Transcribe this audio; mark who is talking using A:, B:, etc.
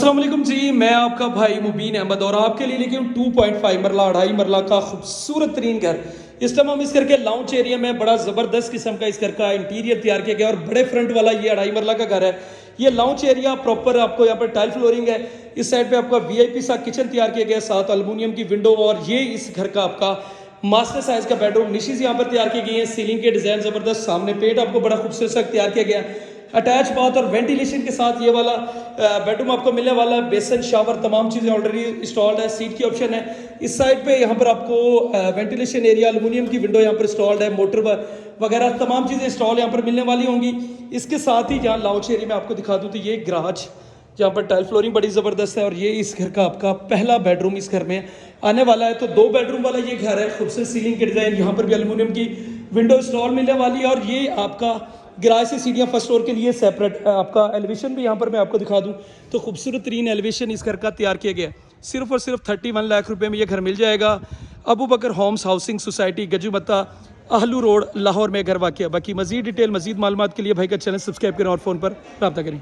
A: अस्सलाम वालेकुम जी, मैं आपका भाई मुबीन अहमद और आपके लिए लेके 2.5 मरला 2.5 मरला का खूबसूरत तरीन घर। इस टाइम हम इस घर के लाउंज एरिया में बड़ा ज़बरदस्त किस्म का इस घर का इंटीरियर तैयार किया गया और बड़े फ्रंट वाला ये 2.5 मरला का घर है। ये लाउंज एरिया प्रॉपर आपको यहाँ पर टाइल फ्लोरिंग है। इस साइड पे आपका वीआईपी सा किचन तैयार किया गया, साथ एल्युमिनियम की विंडो, और ये इस घर का आपका मास्टर साइज का बेडरूम। निशीज यहाँ पर तैयार की गई है, सीलिंग के डिजाइन जबरदस्त, सामने पेट आपको बड़ा खूबसूरत सा तैयार किया गया। अटैच बाथ और वेंटिलेशन के साथ ये वाला बेडरूम आपको मिलने वाला है। बेसन, शावर, तमाम चीज़ें ऑलरेडी इंस्टॉल्ड है। सीट की ऑप्शन है। इस साइड पे यहाँ पर आपको वेंटिलेशन एरिया, एल्युमिनियम की विंडो यहाँ पर इंस्टॉल्ड है, मोटर वगैरह तमाम चीज़ें इंस्टॉल यहाँ पर मिलने वाली होंगी। इसके साथ ही जहाँ लाउंज एरिया में आपको दिखा दूँ तो ये गराज जहाँ पर टाइल फ्लोरिंग बड़ी ज़बरदस्त है, और ये इस घर का आपका पहला बेडरूम इस घर में आने वाला है। तो 2 बेडरूम वाला ये घर है, खूबसूरत सीलिंग के डिज़ाइन, यहाँ पर भी एल्युमिनियम की विंडो इंस्टॉल मिलने वाली है। और ये आपका गैराज से सीढ़ियाँ फर्स्ट फ्लोर के लिए सेपरेट। आपका एलिवेशन भी यहाँ पर मैं आपको दिखा दूँ तो खूबसूरत तरीन एलिवेशन इस घर का तैयार किया गया है। सिर्फ और सिर्फ 31 लाख रुपए में ये घर मिल जाएगा। अबू बकर Holmes housing society, गजुमत्ता, आहलू road, Lahore में घर वाक़ है। बाकी मजीद डिटेल, मजीद मालूमात के लिए भाई का चैनल सब्सक्राइब करें और फ़ोन पर रब्ता करें।